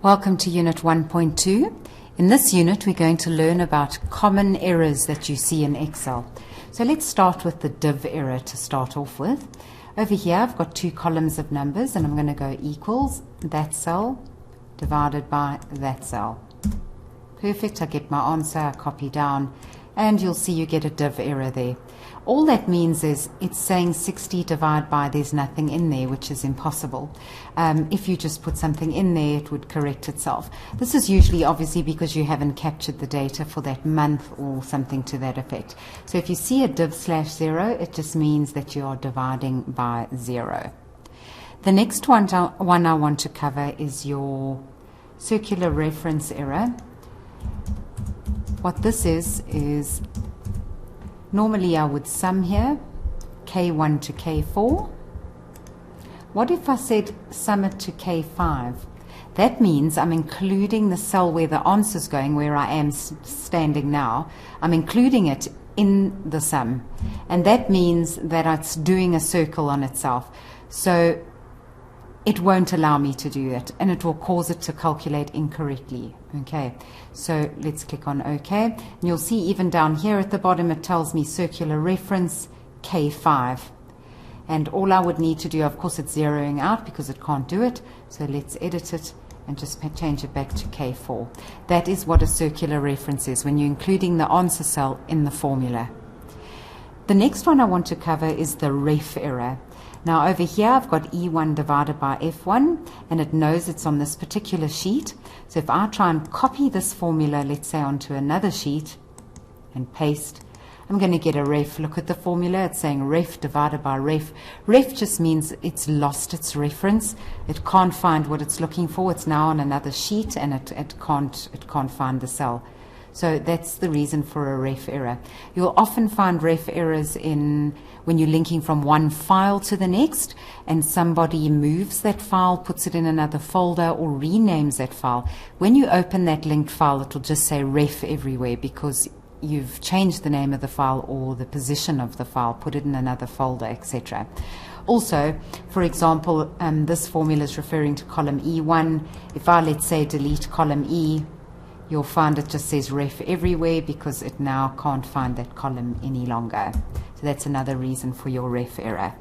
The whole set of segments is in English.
Welcome to Unit 1.2. In this unit, we're going to learn about common errors that you see in Excel. So let's start with the div error to start off with. Over here, I've got two columns of numbers, and I'm going to go equals that cell divided by that cell. Perfect. I get my answer, I copy down, and you'll see you get a div error there. All that means is it's saying 60 divided by there's nothing in there, which is impossible. If you just put something in there, it would correct itself. This is usually obviously because you haven't captured the data for that month or something to that effect. So if you see a div/0, it just means that you are dividing by 0. The next one I want to cover is your circular reference error. What this is normally I would sum here, K1 to K4. What if I said sum it to K5? That means I'm including the cell where the answer is going, where I am standing now. I'm including it in the sum. And that means that it's doing a circle on itself. So it won't allow me to do it, and it will cause it to calculate incorrectly. Okay, so let's click on OK. And you'll see even down here at the bottom it tells me circular reference K5. And all I would need to do, of course it's zeroing out because it can't do it, so let's edit it and just change it back to K4. That is what a circular reference is, when you're including the answer cell in the formula. The next one I want to cover is the Reef error. Now over here I've got E1 divided by F1, and it knows it's on this particular sheet. So if I try and copy this formula, let's say onto another sheet and paste, I'm going to get a ref. Look at the formula, it's saying ref divided by ref. Ref just means it's lost its reference. It can't find what it's looking for. It's now on another sheet, and it can't find the cell. So that's the reason for a ref error. You'll often find ref errors when you're linking from one file to the next, and somebody moves that file, puts it in another folder, or renames that file. When you open that linked file, it will just say ref everywhere because you've changed the name of the file or the position of the file, put it in another folder, etc. Also, for example, this formula is referring to column E1. If I, let's say, delete column E, you'll find it just says ref everywhere because it now can't find that column any longer. So that's another reason for your ref error.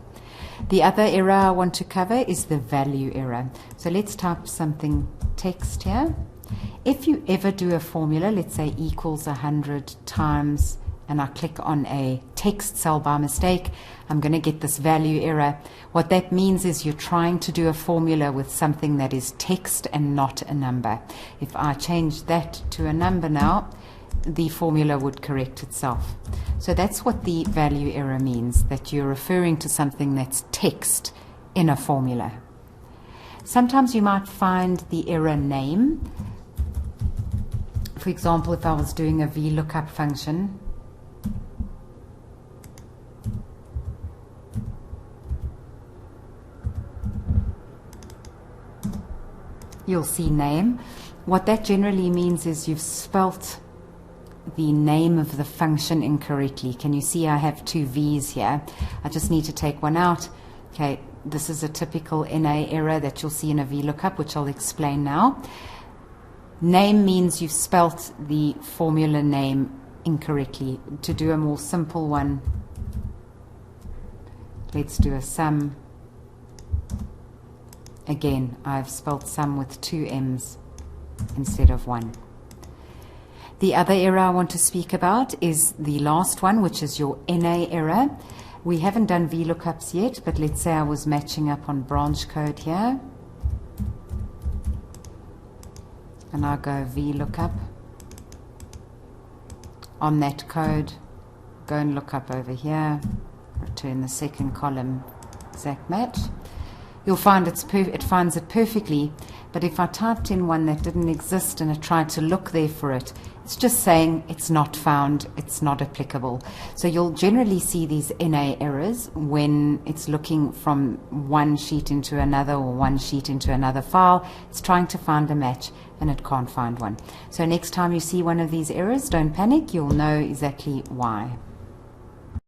The other error I want to cover is the value error. So let's type something text here. If you ever do a formula, let's say equals 100 times, and I click on a text cell by mistake, I'm going to get this value error. What that means is you're trying to do a formula with something that is text and not a number. If I change that to a number now, the formula would correct itself. So that's what the value error means, that you're referring to something that's text in a formula. Sometimes you might find the error name. For example, if I was doing a VLOOKUP function, you'll see name. What that generally means is you've spelt the name of the function incorrectly. Can you see I have two V's here? I just need to take one out. Okay, this is a typical NA error that you'll see in a VLOOKUP, which I'll explain now. Name means you've spelt the formula name incorrectly. To do a more simple one, let's do a sum. Again, I've spelled sum with two M's instead of one. The other error I want to speak about is the last one, which is your NA error. We haven't done VLOOKUPs yet, but let's say I was matching up on branch code here. And I'll go VLOOKUP on that code. Go and look up over here. Return the second column exact match. You'll find it finds it perfectly, but if I typed in one that didn't exist and I tried to look there for it, it's just saying it's not found, it's not applicable. So you'll generally see these NA errors when it's looking from one sheet into another or one sheet into another file. It's trying to find a match and it can't find one. So next time you see one of these errors, don't panic, you'll know exactly why.